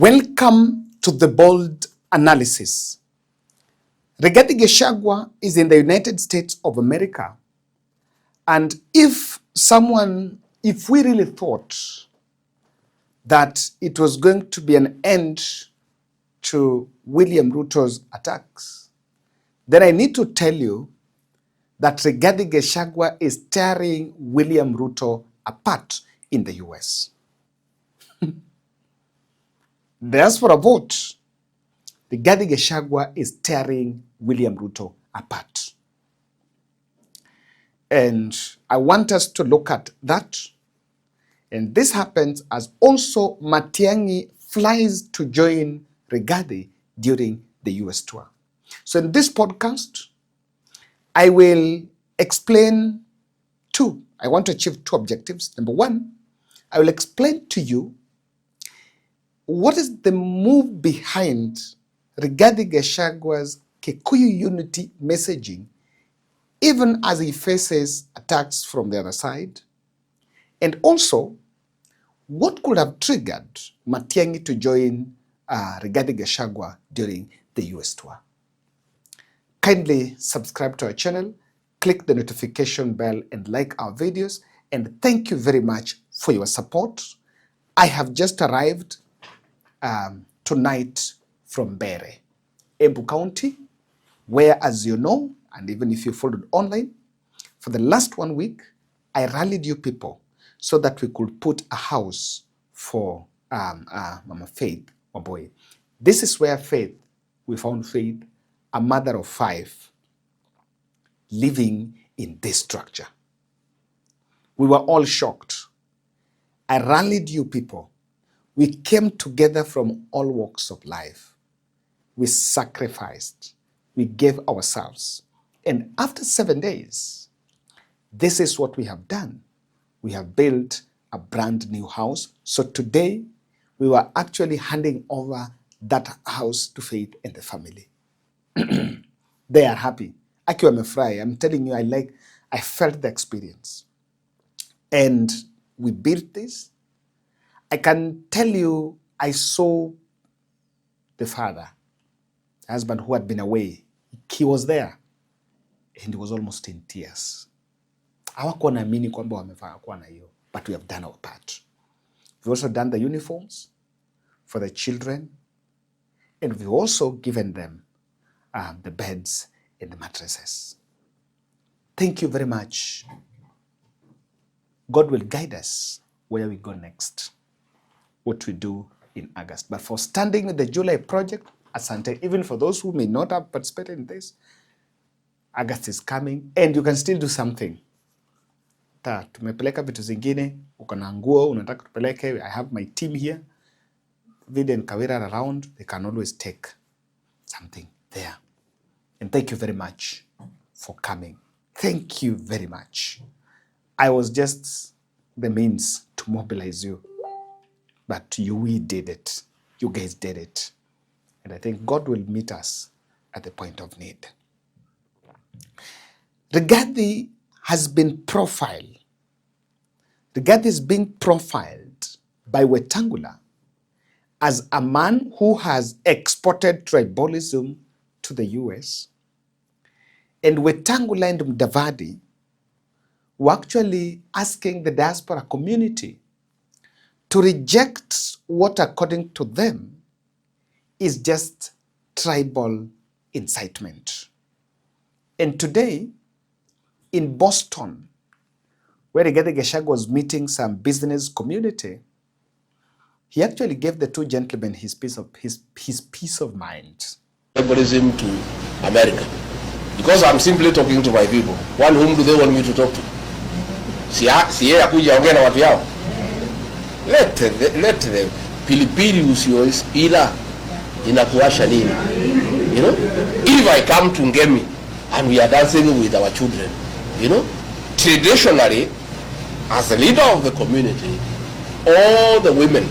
Welcome to the bold analysis. Rigathi Gashagua is in the United States of America. And if we really thought that it was going to be an end to William Ruto's attacks, then I need to tell you that Rigathi Gashagua is tearing William Ruto apart in the US. There's for a vote. Rigathi Gashagua is tearing William Ruto apart. And I want us to look at that. And this happens as also Matiangi flies to join Rigathi during the US tour. So in this podcast, I will explain I want to achieve two objectives. Number one, I will explain to you what is the move behind Rigathi Gashagua's Kikuyu unity messaging, even as he faces attacks from the other side, and also what could have triggered Matiangi to join Rigathi Gashagua during the US tour. Kindly subscribe to our channel, click the notification bell and like our videos, and thank you very much for your support. I have just arrived tonight from Bere, Embu County, where, as you know, and even if you followed online, for the last 1 week, I rallied you people so that we could put a house for Mama Faith, my boy. This is where we found Faith, a mother of 5, living in this structure. We were all shocked. I rallied you people. We came together from all walks of life. We sacrificed. We gave ourselves. And after 7 days, this is what we have done. We have built a brand new house. So today, we were actually handing over that house to Faith and the family. They are happy. Akiwa amefurahi. I'm telling you, I felt the experience. And we built this. I can tell you, I saw the father, the husband who had been away. He was there and he was almost in tears. Hawakuwa naamini kwamba wamefanya kuwa na hiyo, but we have done our part. We've also done the uniforms for the children, and we've also given them the beds and the mattresses. Thank you very much. God will guide us where we go next, what we do in August. But for standing with the July project, asante, even for those who may not have participated in this, August is coming and you can still do something. Tumepeleka vitu zingine, uko na nguo, unataka tupeleke, I have my team here, Vida and Kawira around, they can always take something there. And thank you very much for coming. Thank you very much. I was just the means to mobilize you. But we did it. You guys did it. And I think God will meet us at the point of need. Rigathi has been profiled. Rigathi is being profiled by Wetangula as a man who has exported tribalism to the US. And Wetangula and Mudavadi were actually asking the diaspora community to reject what, according to them, is just tribal incitement. And today, in Boston, where Rigathi Gashagua was meeting some business community, he actually gave the two gentlemen his peace of mind. Tribalism to America. Because I'm simply talking to my people. One, whom do they want me to talk to? Siye akuja ongea na watu yao. Let the pilipili usiyois ila inakuasha nini? You know? If I come to Ngemi and we are dancing with our children, you know, traditionally, as a leader of the community, all the women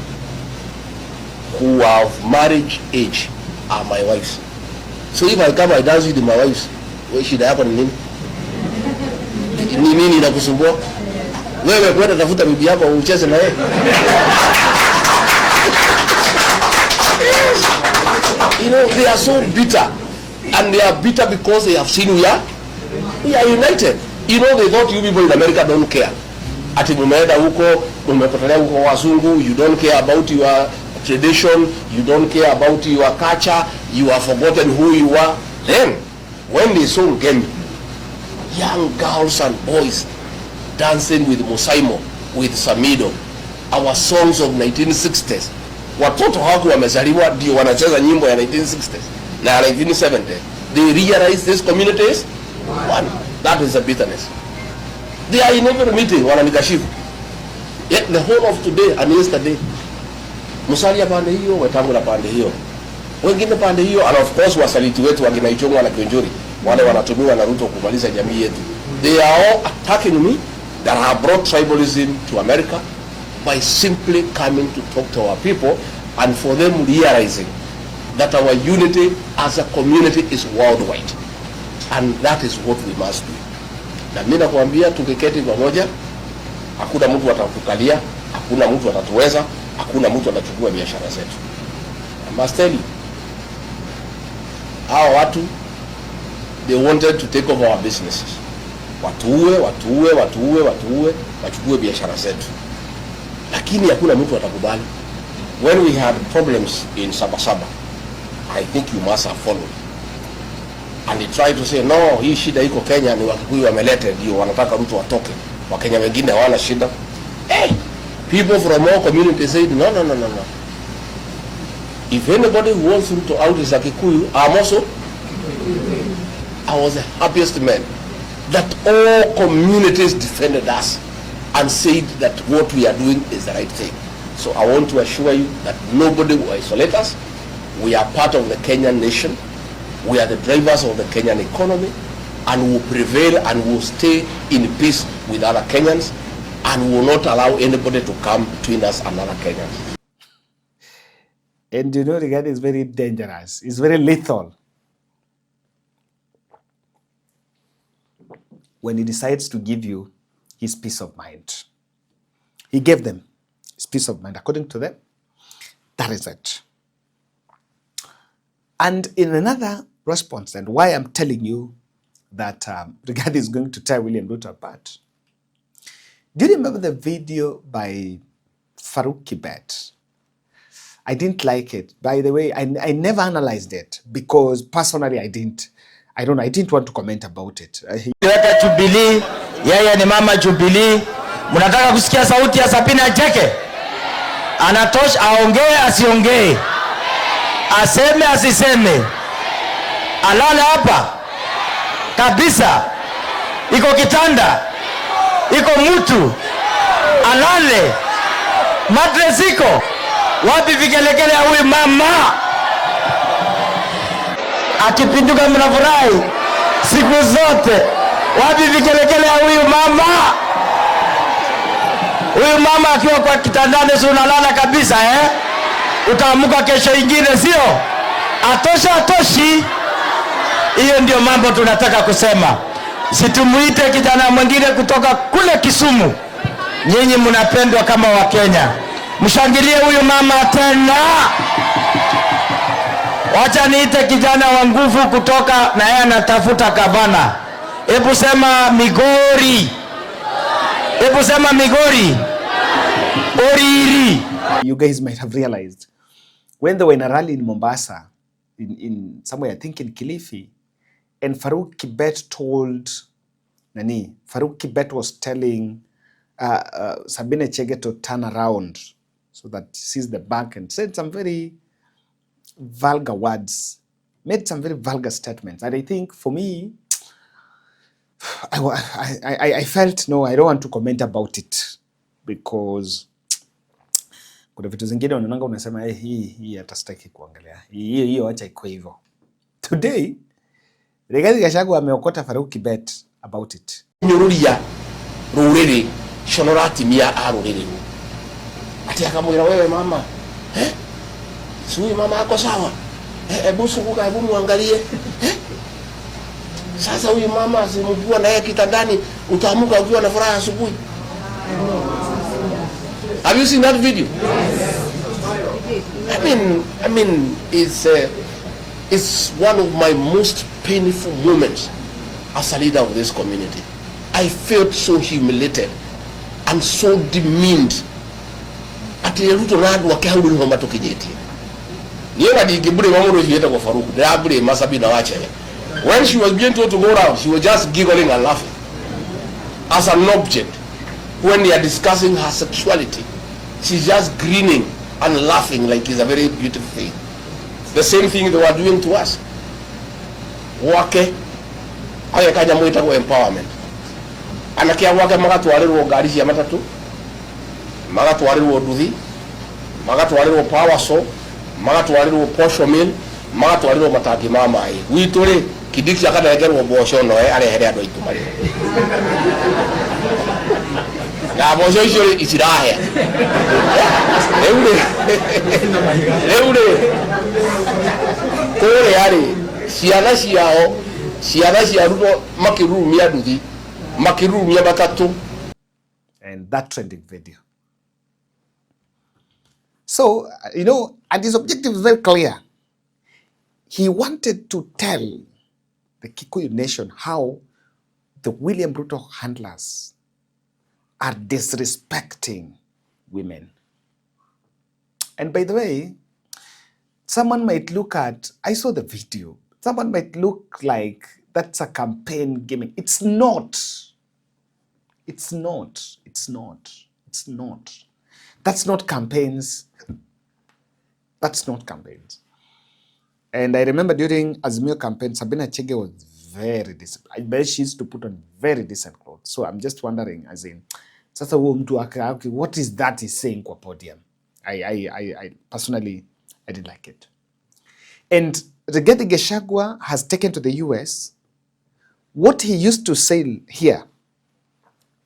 who are of marriage age are my wives. So if I come, I dance with my wives. What should happen in nini? Nini inakusumbua? Wewe kwenda tafuta bibi yako ucheze na yeye. You know, they are so bitter. And they are bitter because they have seen we are united. You know, they thought you people in America don't care. Ati mumeenda huko, mumepotelea huko wazungu, you don't care about your tradition, you don't care about your culture, you have forgotten who you are. Then, when they saw game, young girls and boys dancing with Musaimo, with Samido, our songs of 1960s. Watoto hawaku wamezaliwa ndio wanacheza nyimbo ya 1960s na 1970s. They realize this community is one. That is the bitterness. They are in every meeting wananikashifu. Yet the whole of today and yesterday, Musalia pande hiyo, Wetangula pande hiyo, wengine pande hiyo, and of course wasaliti wetu wakina Ichung'wa na Kionjuri, wale wanatumiwa na Ruto kumaliza jamii yetu. They are all attacking me that have brought tribalism to America by simply coming to talk to our people and for them realizing that our unity as a community is worldwide, and that is what we must do. Na mimi nakwambia tukiketi pamoja, hakuna mtu atatukalia, hakuna mtu atatuweza, hakuna mtu atachukua biashara zetu. I must tell you, hawa watu, they wanted to take over our businesses. Watuue, wachukue biashara zetu. Lakini hakuna mtu atakubali. When we had problems in Sabasaba, I think you must have followed. And they tried to say, no, hii shida iko Kenya, ni Wakikuyu wamelete, ndio wanataka mtu atoke. Wakenya wengine hawana shida. Hey, people from all communities said, no. If anybody who wants Ruto out is a Kikuyu, I'm also. I was the happiest man that all communities defended us and said that what we are doing is the right thing. So I want to assure you that nobody will isolate us. We are part of the Kenyan nation. We are the drivers of the Kenyan economy, and we will prevail and we will stay in peace with other Kenyans, and we will not allow anybody to come between us and other Kenyans. And you know, Rigathi is very dangerous. It's very lethal. When he decides to give you his peace of mind. He gave them his peace of mind. According to them, that is it. And in another response, and why I'm telling you that Rigathi is going to tear William Ruto apart. Do you remember the video by Farouk Kibet? I didn't like it. By the way, I never analyzed it because personally I didn't want to comment about it. Jubilee, yeye ni mama Jubilee. Mnataka kusikia sauti ya Sabina Chege? Anatosha, aongee asiongee, aseme asiseme, alale hapa kabisa, iko kitanda, iko mtu, alale, mattress iko wapi? Vigelekele ya huyu mama akipinduka mnafurahi siku zote. Wapi vigelekele ya huyu mama? Huyu mama akiwa kwa kitandani si unalala kabisa Utaamuka kesho ingine sio? Atosha atoshi. Hiyo ndio mambo tunataka kusema. Situmuite kijana mwingine kutoka kule Kisumu. Nyinyi mnapendwa kama Wakenya. Mshangilie huyu mama tena. Wacha niite kijana wa nguvu kutoka na yeye anatafuta gavana. Hebu sema Migori. Hebu sema Migori. Oriri. You guys might have realized when they were in a rally in Mombasa, in somewhere I think in Kilifi, and Farouk Kibet told Farouk Kibet was telling Sabina Chege to turn around so that she sees the back, and said some very vulgar words, made some very vulgar statements. And I think for me, I felt, no, I don't want to comment about it because kuna vitu zingine unaonanga unasema hii hatastaki kuangalia. Hiyo acha iko hivyo. Today, Rigathi Gashagua ameokota Farouk Kibet about it. Nyururia ruriri shonorati mia aruriri. Ati akamwira wewe mama. Sui mama yako sawa. Hebu sunguka, hebu muangalie. Sasa huyu mama asimjua na yeye kitandani, utaamuka ukiwa na furaha asubuhi. Have you seen that video? Yes. I mean, it's It's one of my most painful moments as a leader of this community. I felt so humiliated and so demeaned. Ati Ruto na andu ake hau niho matukinyitie. Niena ndingibure mamundu thiete kwa Farouk. Ndabure ma Sabina wa Chege. When she was being told to go down, she was just giggling and laughing as an object. When they are discussing her sexuality, she's just grinning and laughing like it's a very beautiful thing. The same thing they were doing to us. Wake aye kanya mwita kwa empowerment. Anakia wake magatwarirwo ngari cia matatu, magatwarirwo nduthi, magatwarirwo power saw, magatwarirwo posho mill, magatwarirwo matangi ma mai. Gwitu ri Kidiki akanegerwo mboco no arehere andu aitu mari. Na mboco icio icirahe. Eure kore ari ciana cia Ruto makirumia nduthi, makirumia matatu. And that trending video. So, you know, and his objective is very clear. He wanted to tell the Kikuyu nation how the William Ruto handlers are disrespecting women. And by the way, someone might look at, I saw the video, someone might look like that's a campaign gimmick. It's not. It's not. It's not. It's not. That's not campaigns. That's not campaigns. And I remember during Azimio campaign, Sabina Chege was very disciplined. I bet she used to put on very decent clothes. So I'm just wondering, as in, what is that he's saying kwa podium? I personally, I didn't like it. And Rigathi Gashagua has taken to the US what he used to say here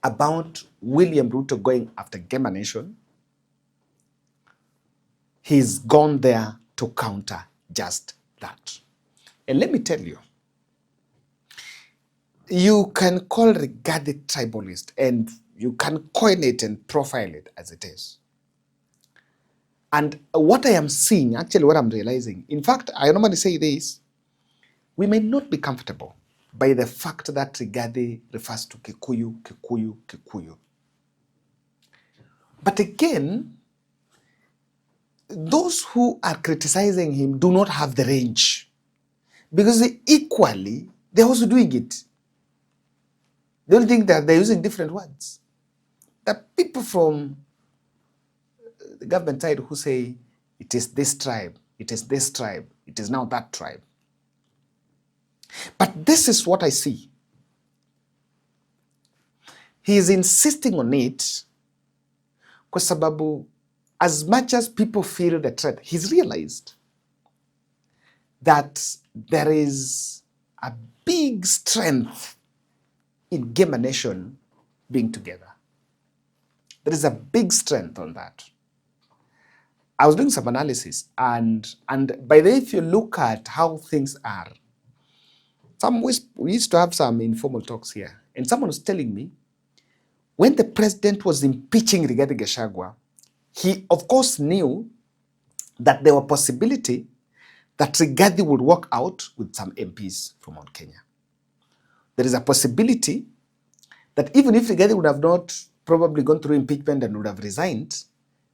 about William Ruto going after Gema Nation. He's gone there to counter just that. And let me tell you, you can call Rigathi tribalist and you can coin it and profile it as it is. And what I am seeing, actually what I'm realizing, in fact, I normally say this, we may not be comfortable by the fact that Rigathi refers to Kikuyu, Kikuyu, Kikuyu. But again, those who are criticizing him do not have the range, because equally, they're also doing it. They don't think that they're using different words. There are people from the government side who say, it is this tribe, it is this tribe, it is now that tribe. But this is what I see. He is insisting on it kwa sababu as much as people feel the threat, he's realized that there is a big strength in Gema Nation being together. There is a big strength on that. I was doing some analysis, and by the way, if you look at how things are, we used to have some informal talks here, and someone was telling me, when the president was impeaching Rigathi Gashagua, he of course knew that there was a possibility that Rigathi would walk out with some MPs from Mount Kenya. There is a possibility that even if Rigathi would have not probably gone through impeachment and would have resigned,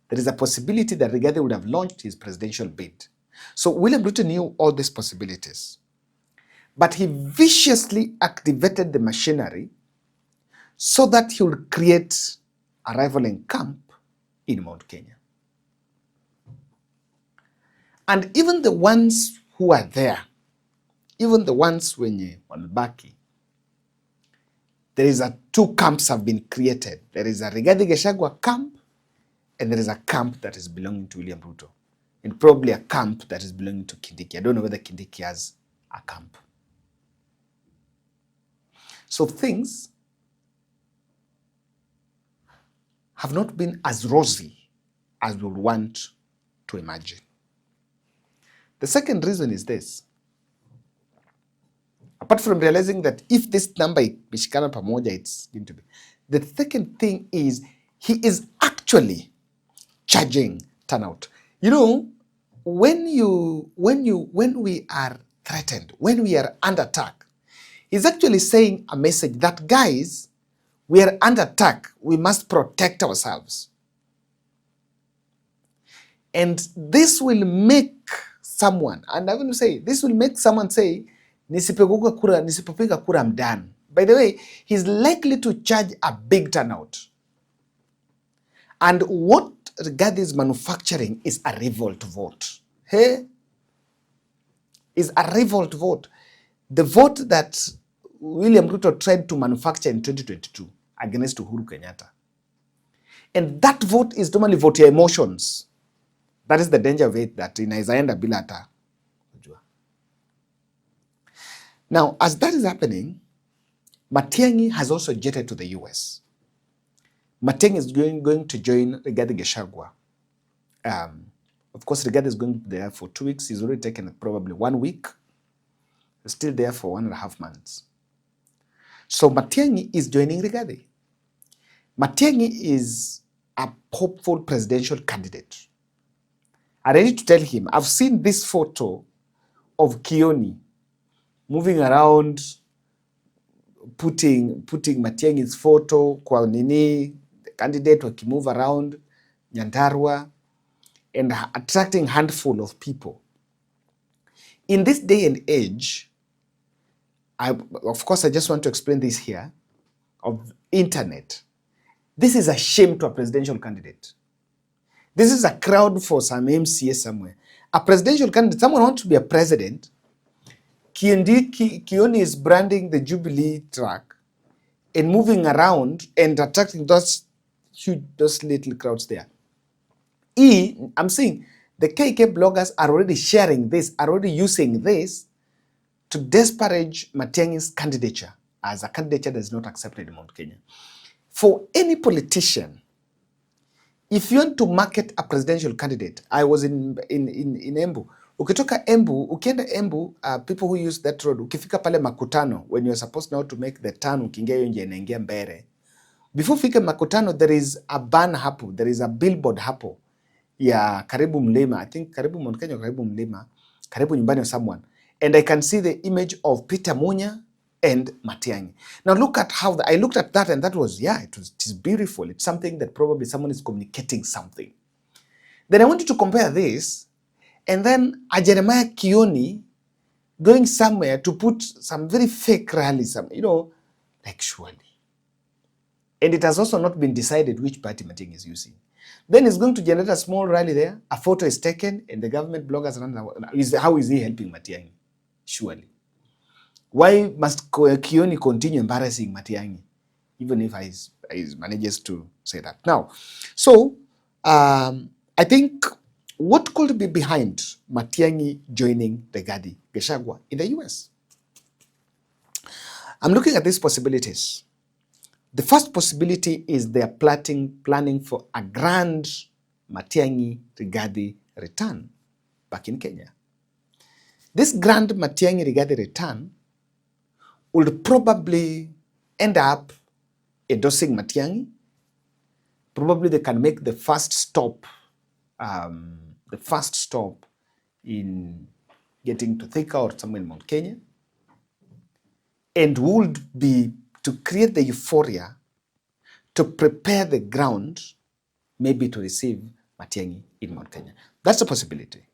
there is a possibility that Rigathi would have launched his presidential bid. So William Ruto knew all these possibilities. But he viciously activated the machinery so that he would create a rivaling camp in Mount Kenya. And even the ones who are there, even the ones wenye wamebaki, there is two camps have been created. There is a Rigathi Gashagua camp, and there is a camp that is belonging to William Ruto, and probably a camp that is belonging to Kindiki. I don't know whether Kindiki has a camp. So things have not been as rosy as we would want to imagine. The second reason is this. Apart from realizing that if this number mishikana pamoja, it's going to be. The second thing is he is actually charging turnout. You know, when we are threatened, when we are under attack, he's actually saying a message that, guys, we are under attack. We must protect ourselves. And this will make someone, and I'm going to say, this will make someone say, nisipopiga kura, I'm done. By the way, he's likely to charge a big turnout. And what Rigathi is manufacturing is a revolt vote. Hey? Is a revolt vote. The vote that William Ruto tried to manufacture in 2022 against Uhuru Kenyatta. And that vote is normally vote your emotions. That is the danger of it, that inazaenda bila hata. Now, as that is happening, Matiangi has also jetted to the US. Matiangi is going to join Rigathi Gashagua. Of course, Rigathi is going to be there for 2 weeks. He's already taken probably 1 week. He's still there for 1.5 months. So Matiangi is joining Rigathi. Matiangi is a hopeful presidential candidate. I ready to tell him, I've seen this photo of Kioni moving around, putting Matiangi's photo kwa nini, the candidate wakimove around Nyandarua, and attracting handful of people. In this day and age, of course, I just want to explain this here, of internet. This is a shame to a presidential candidate. This is a crowd for some MCA somewhere. A presidential candidate, someone wants to be a president. Kioni is branding the Jubilee track and moving around and attracting those little crowds there. I'm saying the KK bloggers are already sharing this, are already using this to disparage Matiangi's candidature as a candidature that is not accepted in Mount Kenya. For any politician, if you want to market a presidential candidate, I was in Embu. Ukitoka Embu, ukienda Embu, people who use that road, ukifika pale Makutano, when you're supposed now to make the turn, ukiingia hiyo njia inaingia mbele. Before fika Makutano, there is a ban hapo, there is a billboard hapo ya karibu mlima, I think karibu Mount Kenya, karibu mlima, karibu nyumbani wa someone. And I can see the image of Peter Munya and Matiangi. Now look at how I looked at that, and that was, yeah, it is beautiful. It's something that probably someone is communicating something. Then I want you to compare this, and then a Jeremiah Kioni going somewhere to put some very fake rally, like surely. And it has also not been decided which party Matiangi is using. Then he's going to generate a small rally there, a photo is taken, and the government bloggers run. How is he helping Matiangi? Surely. Why must Kioni continue embarrassing Matiangi, even if he manages to say that? Now, so I think what could be behind Matiangi joining Rigathi Gashagua in the US? I'm looking at these possibilities. The first possibility is they are planning for a grand Matiangi Rigathi return back in Kenya. This grand Matiangi Rigathi return would probably end up endorsing Matiangi. Probably they can make the first stop in getting to Thika or somewhere in Mount Kenya, and would be to create the euphoria, to prepare the ground, maybe to receive Matiangi in Mount Kenya. That's a possibility.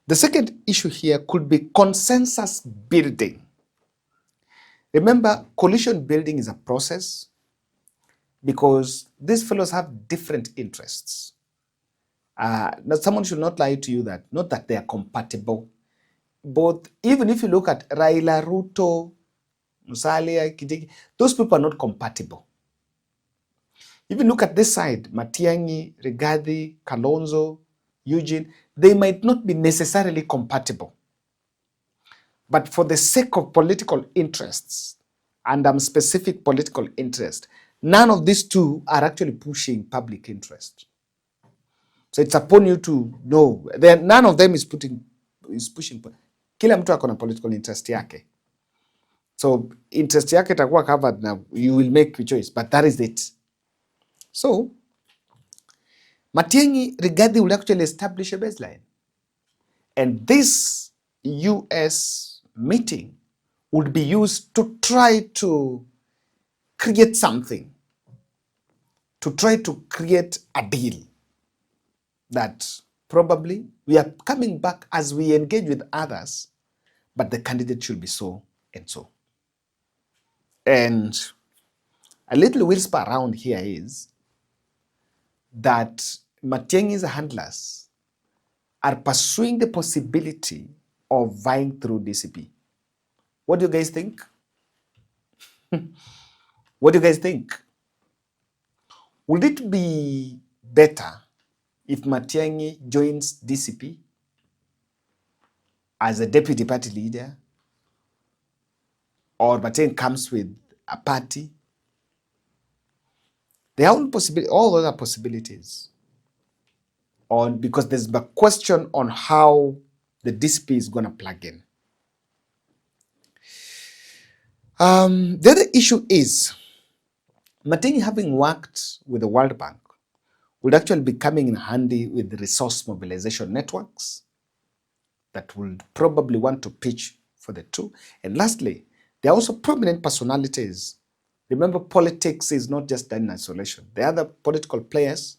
The second issue here could be consensus building. Remember, coalition building is a process because these fellows have different interests. Now, someone should not lie to you that, not that they are compatible, but even if you look at Raila, Ruto, Musalia, Kijiji, those people are not compatible. Even look at this side, Matiangi, Rigathi, Kalonzo, Eugene, they might not be necessarily compatible. But for the sake of political interests, and specific political interest, none of these two are actually pushing public interest. So it's upon you to know. None of them is pushing. Kila mtu akona political interest yake. So interest yake itakuwa covered now. You will make your choice, but that is it. So Matiangi, Rigathi will actually establish a baseline. And this US meeting would be used to try to create something, to try to create a deal that probably we are coming back as we engage with others, but the candidate should be so and so. And a little whisper around here is that Matiangi's handlers are pursuing the possibility of vying through DCP. What do you guys think? What do you guys think? Would it be better if Matiangi joins DCP as a deputy party leader, or Matiangi comes with a party? There are all other possibilities. Because there's a question on how the DCP is going to plug in. The other issue is Matiangi, having worked with the World Bank, would actually be coming in handy with the resource mobilization networks that would probably want to pitch for the two. And lastly, there are also prominent personalities. Remember, politics is not just done in isolation. There are other political players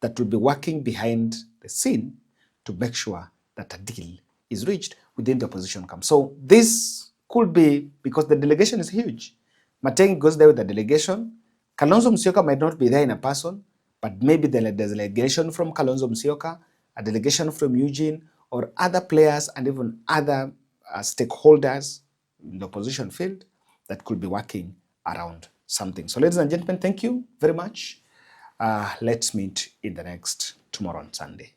that will be working behind the scene to make sure that a deal is reached within the opposition camp. So this could be, because the delegation is huge. Matiangi goes there with the delegation. Kalonzo Musyoka might not be there in a person, but maybe there's a delegation from Kalonzo Musyoka, a delegation from Eugene, or other players and even other stakeholders in the opposition field that could be working around something. So ladies and gentlemen, thank you very much. Let's meet in the next tomorrow on Sunday.